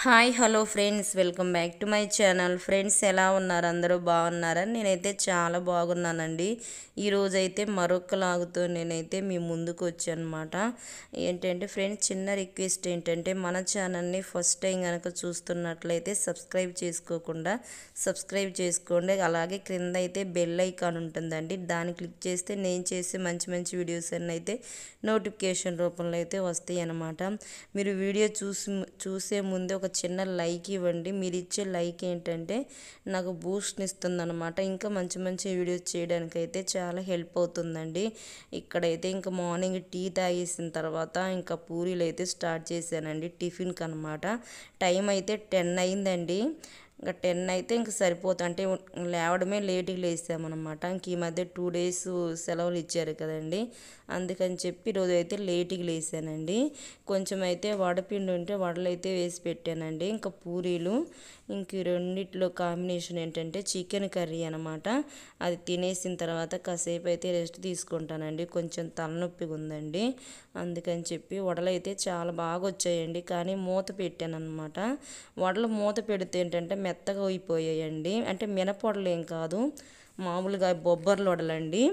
Hi hello friends, welcome back to my channel. Friends, ఎలా ఉన్నారు? అందరూ బాగున్నారా? నేనైతే చాలా బాగున్నానండి. ఈరోజైతే మరొక లాగుతో నేనైతే మీ ముందుకు వచ్చానమాట. ఏంటంటే ఫ్రెండ్స్, చిన్న రిక్వెస్ట్ ఏంటంటే మన ఛానల్ని ఫస్ట్ టైం కనుక చూస్తున్నట్లయితే సబ్స్క్రైబ్ చేసుకోకుండా సబ్స్క్రైబ్ చేసుకోండి. అలాగే క్రింద అయితే బెల్ ఐకాన్ ఉంటుందండి, దాన్ని క్లిక్ చేస్తే నేను చేసే మంచి మంచి వీడియోస్ అన్నీ అయితే నోటిఫికేషన్ రూపంలో అయితే వస్తాయి అన్నమాట. మీరు వీడియో చూసే ముందే ఒక చిన్న లైక్ ఇవ్వండి. మీరు ఇచ్చే లైక్ ఏంటంటే నాకు బూస్ట్ని ఇస్తుందన్నమాట. ఇంకా మంచి మంచి వీడియోస్ చేయడానికి అయితే చాలా హెల్ప్ అవుతుందండి. ఇక్కడైతే ఇంకా మార్నింగ్ టీ తాగేసిన తర్వాత ఇంకా పూరీలు అయితే స్టార్ట్ చేశానండి టిఫిన్కి అనమాట. టైం అయితే 10 అయిందండి. ఇంకా 10 అయితే ఇంక సరిపోతుంది, అంటే లేవడమే లేట్గా లేసామన్నమాట. ఇంక ఈ మధ్య 2 డేస్ సెలవులు ఇచ్చారు కదండి, అందుకని చెప్పి ఈరోజు అయితే లేట్గా లేసానండి. కొంచెం అయితే వడపిండి ఉంటే వడలు అయితే వేసి పెట్టానండి. ఇంకా పూరీలు, ఇంక ఈ రెండిట్లో కాంబినేషన్ ఏంటంటే చికెన్ కర్రీ అనమాట. అది తినేసిన తర్వాత కాసేపు అయితే రెస్ట్ తీసుకుంటానండి, కొంచెం తలనొప్పిగా ఉందండి. అందుకని చెప్పి వడలు అయితే చాలా బాగా వచ్చాయండి, కానీ మూత పెట్టాను అనమాట. వడలు మూత పెడితే ఏంటంటే మెత్తగా అయిపోయాయండి. అంటే మినపొడలు ఏం కాదు, మామూలుగా బొబ్బర్లు వడలండి.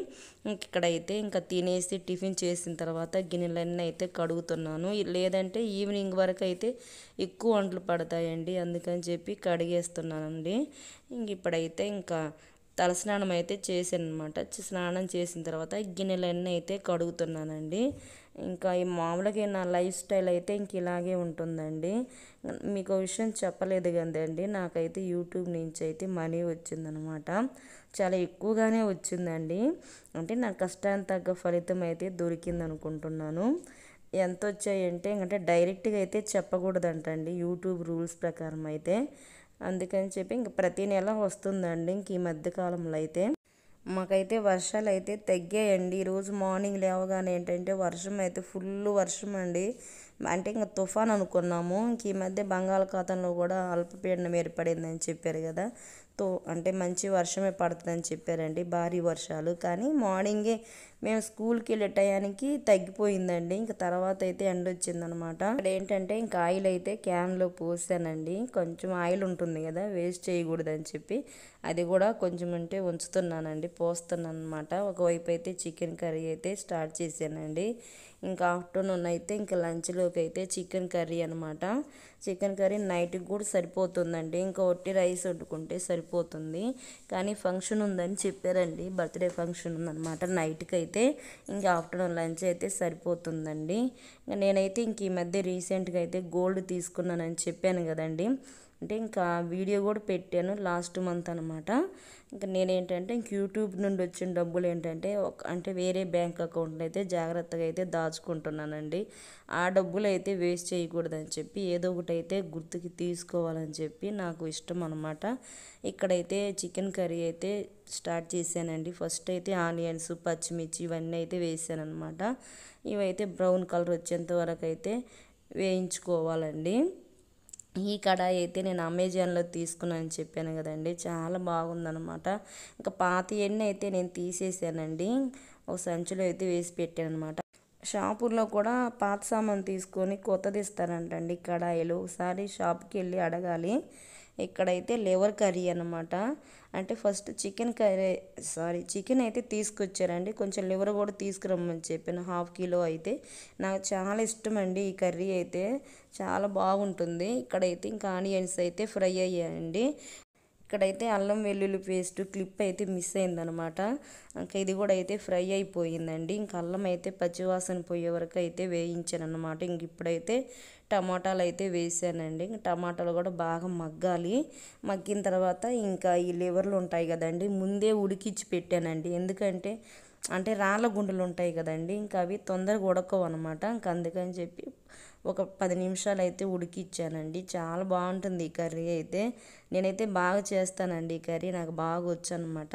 ఇక్కడైతే ఇంకా తినేసి టిఫిన్ చేసిన తర్వాత గిన్నెలన్నీ అయితే కడుగుతున్నాను. లేదంటే ఈవినింగ్ వరకు అయితే ఎక్కువ వంటలు పడతాయండి, అందుకని చెప్పి కడిగేస్తున్నానండి. ఇంక ఇప్పుడైతే ఇంకా తలస్నానం అయితే చేశాను అనమాట. స్నానం చేసిన తర్వాత గిన్నెలన్నీ అయితే కడుగుతున్నానండి. ఇంకా ఈ మామూలుగా నా లైఫ్ స్టైల్ అయితే ఇంక ఇలాగే ఉంటుందండి. మీకు విషయం చెప్పలేదు కదండి, నాకైతే యూట్యూబ్ నుంచి అయితే మనీ వచ్చిందనమాట. చాలా ఎక్కువగానే వచ్చిందండి. అంటే నా కష్టానికి తగ్గ ఫలితం అయితే దొరికింది అనుకుంటున్నాను. ఎంత వచ్చాయంటే అంటే డైరెక్ట్గా అయితే చెప్పకూడదంటండి యూట్యూబ్ రూల్స్ ప్రకారం అయితే. అందుకని చెప్పి ఇంక ప్రతి నెల వస్తుందండి. ఇంక ఈ మధ్యకాలంలో అయితే మాకైతే వర్షాలు అయితే తగ్గాయండి. ఈరోజు మార్నింగ్ లేవగానే ఏంటంటే వర్షం అయితే ఫుల్ వర్షం అండి. అంటే ఇంకా తుఫాన్ అనుకున్నాము. ఇంక ఈ మధ్య బంగాళాఖాతంలో కూడా అల్పపీడనం ఏర్పడిందని చెప్పారు కదా, అంటే మంచి వర్షమే పడుతుందని చెప్పారండి, భారీ వర్షాలు. కానీ మార్నింగే మేము స్కూల్కి వెళ్ళే టయానికి తగ్గిపోయిందండి. ఇంక తర్వాత అయితే ఎండ వచ్చిందనమాట. ఇక్కడ ఏంటంటే ఇంకా ఆయిల్ అయితే క్యాన్లో పోసానండి. కొంచెం ఆయిల్ ఉంటుంది కదా, వేస్ట్ చేయకూడదని చెప్పి అది కూడా కొంచెం ఉంటే ఉంచుతున్నానండి, పోస్తున్నాను అనమాట. ఒకవైపు అయితే చికెన్ కర్రీ అయితే స్టార్ట్ చేశానండి. ఇంకా ఆఫ్టర్నూన్ అయితే ఇంకా లంచ్లోకి అయితే చికెన్ కర్రీ అనమాట. చికెన్ కర్రీ నైట్కి కూడా సరిపోతుందండి, ఇంకా ఒట్టి రైస్ వండుకుంటే సరిపోతుంది. కానీ ఫంక్షన్ ఉందని చెప్పారండి, బర్త్డే ఫంక్షన్ ఉందన్నమాట నైట్కి అయితే. ఇంకా ఆఫ్టర్నూన్ లంచ్ అయితే సరిపోతుందండి. నేనైతే ఇంక ఈ మధ్య రీసెంట్గా అయితే గోల్డ్ తీసుకున్నానని చెప్పాను కదండి, అంటే ఇంకా వీడియో కూడా పెట్టాను లాస్ట్ మంత్ అనమాట. ఇంకా నేనేంటంటే ఇంక యూట్యూబ్ నుండి వచ్చిన డబ్బులు ఏంటంటే అంటే వేరే బ్యాంక్ అకౌంట్లో అయితే జాగ్రత్తగా అయితే దాచుకుంటున్నానండి. ఆ డబ్బులు అయితే వేస్ట్ చేయకూడదని చెప్పి ఏదో ఒకటి అయితే గుర్తుకి తీసుకోవాలని చెప్పి నాకు ఇష్టం అనమాట. ఇక్కడైతే చికెన్ కర్రీ అయితే స్టార్ట్ చేశానండి. ఫస్ట్ అయితే ఆనియన్స్, పచ్చిమిర్చి ఇవన్నీ అయితే వేసాను అనమాట. ఇవైతే బ్రౌన్ కలర్ వచ్చేంత వరకు అయితే వేయించుకోవాలండి. ఈ కడాయి అయితే నేను అమెజాన్లో తీసుకున్నానని చెప్పాను కదండి, చాలా బాగుందనమాట. ఇంకా పాత ఎన్ని అయితే నేను తీసేసానండి, ఒక సంచిలో అయితే వేసి పెట్టాను అనమాట. షాపుల్లో కూడా పాత సామాన్ తీసుకొని కొత్తది ఇస్తారంటండి కడాయిలు. ఒకసారి షాప్కి వెళ్ళి అడగాలి. ఇక్కడైతే లివర్ కర్రీ అనమాట. అంటే ఫస్ట్ చికెన్ అయితే తీసుకొచ్చారండి, కొంచెం లివర్ కూడా తీసుకురమ్మని చెప్పాను, 1/2 కిలో అయితే. నాకు చాలా ఇష్టం అండి ఈ కర్రీ అయితే, చాలా బాగుంటుంది. ఇక్కడైతే ఇంకా ఆనియన్స్ అయితే ఫ్రై అయ్యాయండి. ఇక్కడైతే అల్లం వెల్లుల్లి పేస్ట్ క్లిప్ అయితే మిస్ అయిందనమాట. ఇంకా ఇది కూడా అయితే ఫ్రై అయిపోయిందండి. ఇంక అల్లం అయితే పచ్చివాసన పోయే వరకు అయితే వేయించాను అనమాట. ఇంక ఇప్పుడైతే టమాటాలు అయితే వేసానండి. ఇంక టమాటాలు కూడా బాగా మగ్గాలి. మగ్గిన తర్వాత ఇంకా ఈ లివర్లు ఉంటాయి కదండి, ముందే ఉడికిచ్చి పెట్టానండి. ఎందుకంటే అంటే రాళ్ళ గుండెలు ఉంటాయి కదండి, ఇంకా అవి తొందరగా ఉడకవు అనమాట. ఇంకా అందుకని చెప్పి ఒక 10 నిమిషాలు అయితే ఉడికిచ్చానండి. చాలా బాగుంటుంది ఈ కర్రీ అయితే. నేనైతే బాగా చేస్తానండి ఈ కర్రీ, నాకు బాగా వచ్చు అనమాట.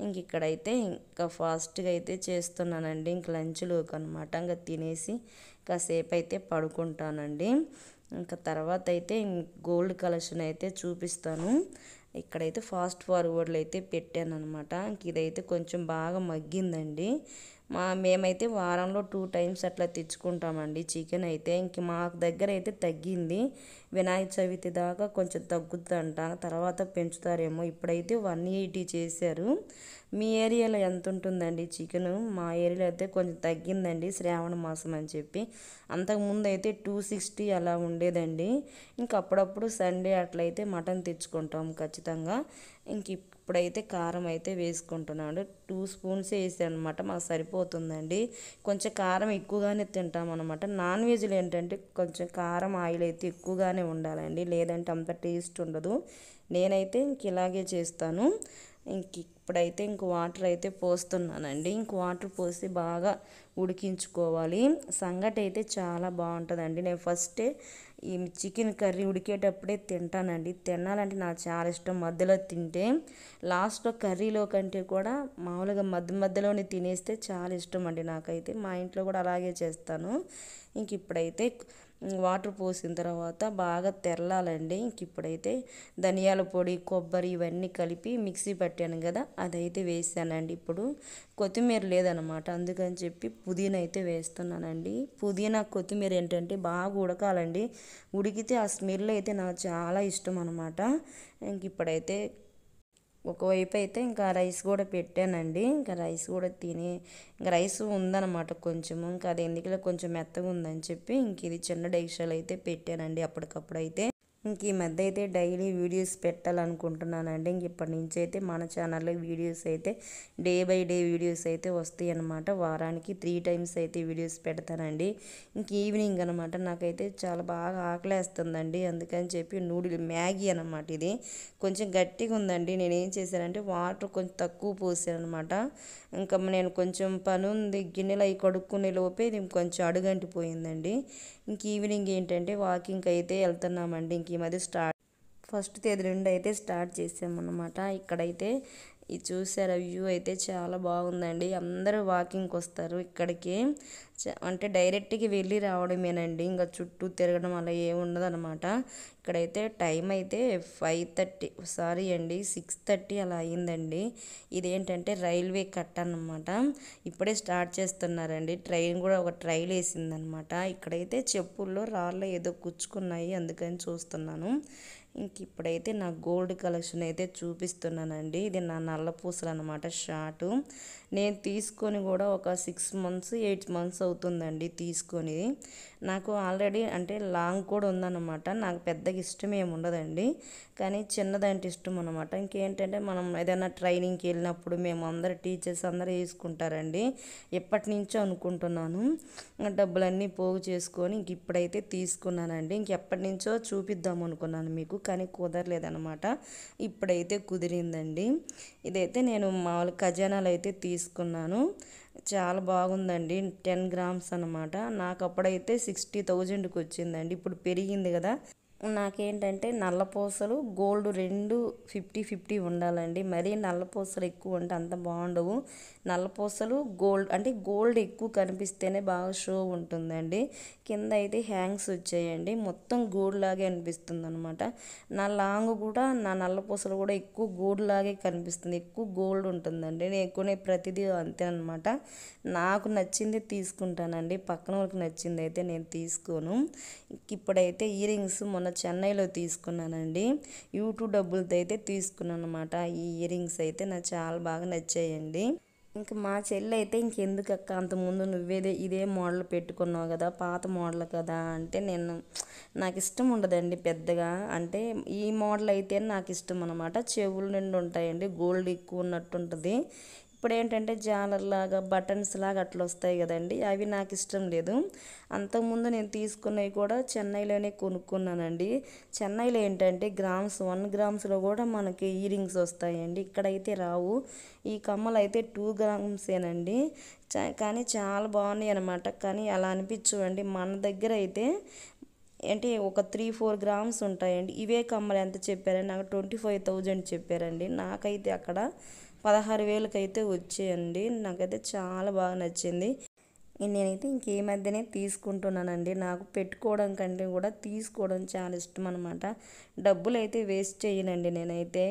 ఇంక ఇక్కడైతే ఇంకా ఫాస్ట్గా అయితే చేస్తున్నానండి. ఇంక లంచ్లోకి అనమాట. ఇంకా తినేసి కాసేపు అయితే పడుకుంటానండి. ఇంకా తర్వాత అయితే గోల్డ్ కలెక్షన్ అయితే చూపిస్తాను. ఇక్కడైతే ఫాస్ట్ ఫార్వర్డ్లో అయితే పెట్టాను అనమాట. ఇంక ఇదైతే కొంచెం బాగా మగ్గిందండి. మేమైతే వారంలో 2 టైమ్స్ అట్లా తెచ్చుకుంటామండి చికెన్ అయితే. ఇంక మా దగ్గర అయితే తగ్గింది. వినాయక చవితి దాకా కొంచెం తగ్గుద్దంట, తర్వాత పెంచుతారేమో. ఇప్పుడైతే 180 చేశారు. మీ ఏరియాలో ఎంత ఉంటుందండి చికెను? మా ఏరియాలో అయితే కొంచెం తగ్గిందండి, శ్రావణ మాసం అని చెప్పి. అంతకుముందు అయితే 260 అలా ఉండేదండి. ఇంక అప్పుడప్పుడు సండే అట్లయితే మటన్ తెచ్చుకుంటాం ఖచ్చితంగా. ఇంక ఇప్పుడైతే కారం అయితే వేసుకుంటున్నాడు. 2 స్పూన్స్ వేసాను అనమాట, మాకు సరిపోతుందండి. కొంచెం కారం ఎక్కువగానే తింటాం అనమాట. నాన్ వెజ్లో ఏంటంటే కొంచెం కారం ఆయిల్ అయితే ఎక్కువగానే ఉండాలండి, లేదంటే అంత టేస్ట్ ఉండదు. నేనైతే ఇంక ఇలాగే చేస్తాను. ఇప్పుడైతే ఇంక వాటర్ అయితే పోస్తున్నానండి. ఇంక వాటర్ పోసి బాగా ఉడికించుకోవాలి. సంగటి అయితే చాలా బాగుంటుందండి. నేను ఫస్టే ఈ చికెన్ కర్రీ ఉడికేటప్పుడే తింటానండి. తినాలంటే నాకు చాలా ఇష్టం. మధ్యలో తింటే లాస్ట్లో కర్రీలో కంటే కూడా మామూలుగా మధ్యలోనే తినేస్తే చాలా ఇష్టం అండి నాకైతే. మా ఇంట్లో కూడా అలాగే చేస్తాను. ఇప్పుడైతే వాటర్ పోసిన తర్వాత బాగా తెరలాలండి. ఇప్పుడైతే ధనియాల పొడి, కొబ్బరి ఇవన్నీ కలిపి మిక్సీ పట్టాను కదా, అదైతే వేసానండి. ఇప్పుడు కొత్తిమీర లేదనమాట, అందుకని చెప్పి పుదీనా అయితే వేస్తున్నానండి. పుదీనా కొత్తిమీర ఏంటంటే బాగా ఉడకాలండి. ఉడికితే ఆ స్మెల్ అయితే నాకు చాలా ఇష్టం అనమాట. ఇప్పుడైతే ఒకవైపు అయితే ఇంకా రైస్ కూడా పెట్టానండి. ఇంకా రైస్ కూడా ఇంకా రైస్ ఉందన్నమాట కొంచెము. ఇంకా అది ఎందుకులో కొంచెం మెత్తగా ఉందని చెప్పి ఇది చిన్న డైషాలు అయితే పెట్టానండి అప్పటికప్పుడు అయితే. ఈ మధ్య అయితే డైలీ వీడియోస్ పెట్టాలనుకుంటున్నానండి. ఇప్పటి నుంచి అయితే మన ఛానల్లో వీడియోస్ అయితే డే బై డే వీడియోస్ అయితే వస్తాయి అన్నమాట. వారానికి 3 టైమ్స్ అయితే వీడియోస్ పెడతానండి. ఈవినింగ్ అనమాట. నాకైతే చాలా బాగా ఆకలేస్తుందండి, అందుకని చెప్పి మ్యాగీ అనమాట. ఇది కొంచెం గట్టిగా ఉందండి. నేను ఏం చేశానంటే వాటర్ కొంచెం తక్కువ పోసాను అనమాట. ఇంకా నేను కొంచెం పని ఉంది, గిన్నెలు అవి కడుక్కునే లోపే ఇది కొంచెం అడుగంటిపోయిందండి. ఈవినింగ్ ఏంటంటే వాకింగ్కి అయితే వెళ్తున్నామండి. ఈ మధ్య ఫస్ట్ తేదీ నుండి అయితే స్టార్ట్ చేసామన్నమాట. ఇక్కడైతే ఇది చూసారా, వ్యూ అయితే చాలా బాగుందండి. అందరూ వాకింగ్కి వస్తారు ఇక్కడికి. అంటే డైరెక్ట్గా వెళ్ళి రావడమేనండి, ఇంకా చుట్టూ తిరగడం అలా ఏముండదు అనమాట. ఇక్కడైతే టైం అయితే 6:30 అలా అయిందండి. ఇదేంటంటే రైల్వే కట్ అన్నమాట. ఇప్పుడే స్టార్ట్ చేస్తున్నారండి. ట్రైన్ కూడా ఒక ట్రైల్ వేసిందనమాట. ఇక్కడైతే చెప్పుల్లో రాళ్ళు ఏదో గుచ్చుకున్నాయి, అందుకని చూస్తున్నాను. ఇప్పుడైతే నా గోల్డ్ కలెక్షన్ అయితే చూపిస్తున్నానండి. ఇది నా నల్ల పూసలు అనమాట, షార్ట్. నేను తీసుకొని కూడా ఒక 6 months 8 months అవుతుందండి తీసుకొని. నాకు ఆల్రెడీ అంటే లాంగ్ కూడా ఉందన్నమాట. నాకు పెద్దగా ఇష్టం ఏమి ఉండదండి, కానీ చిన్నదంటే ఇష్టం అనమాట. ఇంకేంటంటే మనం ఏదైనా ట్రైనింగ్కి వెళ్ళినప్పుడు మేము అందరు టీచర్స్ అందరూ వేసుకుంటారండి. ఎప్పటి నుంచో అనుకుంటున్నాను, డబ్బులన్నీ పోగు చేసుకొని ఇప్పుడైతే తీసుకున్నానండి. ఇంకెప్పటి నుంచో చూపిద్దాం అనుకున్నాను మీకు, కానీ కుదరలేదనమాట. ఇప్పుడైతే కుదిరిందండి. ఇదైతే నేను మామూలు ఖజానాలు అయితే తీసుకున్నాను. చాలా బాగుందండి. 10 grams అనమాట. నాకు అప్పుడైతే 60,000కి వచ్చిందండి. ఇప్పుడు పెరిగింది కదా. నాకేంటంటే నల్లపూసలు గోల్డ్ రెండు 50-50 ఉండాలండి. మరీ నల్లపూసలు ఎక్కువ ఉంటే అంత బాగుండవు. నల్లపూసలు గోల్డ్ అంటే గోల్డ్ ఎక్కువ కనిపిస్తేనే బాగా షో ఉంటుందండి. కింద అయితే హ్యాంగ్స్ వచ్చాయండి, మొత్తం గోల్డ్ లాగే అనిపిస్తుంది అనమాట. నా లాంగ్ కూడా నా నల్లపూసలు కూడా ఎక్కువ గోల్డ్ లాగే కనిపిస్తుంది, ఎక్కువ గోల్డ్ ఉంటుందండి. నేను కొనే ప్రతిదీ అంతే అనమాట. నాకు నచ్చింది తీసుకుంటానండి, పక్కన వాళ్ళకి నచ్చింది అయితే నేను తీసుకోను. ఇప్పుడైతే ఇయర్ రింగ్స్ మొన్న చెన్నైలో తీసుకున్నానండి. యూట్యూబ్ డబ్బులతో అయితే తీసుకున్నాను అనమాట. ఈ ఇయర్ రింగ్స్ అయితే నాకు చాలా బాగా నచ్చాయండి. మా చెల్లి అయితే ఇంకెందుకక్క అంతకుముందు ఇదే మోడల్ పెట్టుకున్నావు కదా, పాత మోడల్ కదా అంటే నాకు ఇష్టం ఉండదండి పెద్దగా. అంటే ఈ మోడల్ అయితే నాకు ఇష్టం అనమాట. చెవులు నిండు ఉంటాయండి, గోల్డ్ ఎక్కువ ఉన్నట్టు ఉంటుంది. ఇప్పుడు ఏంటంటే జాలర్ లాగా బటన్స్ లాగా అట్లా వస్తాయి కదండి, అవి నాకు ఇష్టం లేదు. అంతకుముందు నేను తీసుకున్నవి కూడా చెన్నైలోనే కొనుక్కున్నానండి. చెన్నైలో ఏంటంటే 1 grams కూడా మనకి ఇయర్ రింగ్స్ వస్తాయండి, ఇక్కడైతే రావు. ఈ కమ్మలు అయితే 2 grams కానీ చాలా బాగున్నాయి అనమాట. కానీ అలా అనిపించవండి. మన దగ్గర అయితే అంటే ఒక 3-4 grams ఉంటాయండి. ఇవే కమ్మలు ఎంత చెప్పారండి, నాకు 25,000 చెప్పారండి. నాకైతే అక్కడ 16,000కి అయితే వచ్చాయండి. నాకైతే చాలా బాగా నచ్చింది. నేనైతే ఇంకే మధ్యనే తీసుకుంటున్నానండి. నాకు పెట్టుకోవడం కంటే కూడా తీసుకోవడం చాలా ఇష్టం అనమాట. డబ్బులు అయితే వేస్ట్ చేయనండి నేనైతే.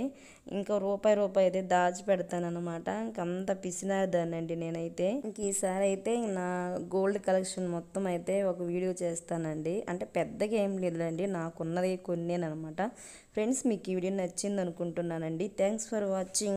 ఇంకా రూపాయి రూపాయి అయితే దాచిపెడతానమాట. ఇంకంత పిసినారిదాన్నండి నేనైతే. ఇంక ఈసారి అయితే నా గోల్డ్ కలెక్షన్ మొత్తం అయితే ఒక వీడియో చేస్తానండి. అంటే పెద్దగా ఏం లేదులేండి, నాకున్నది కొన్నేనమాట. ఫ్రెండ్స్, మీకు ఈ వీడియో నచ్చింది అనుకుంటున్నానండి. Thanks for watching.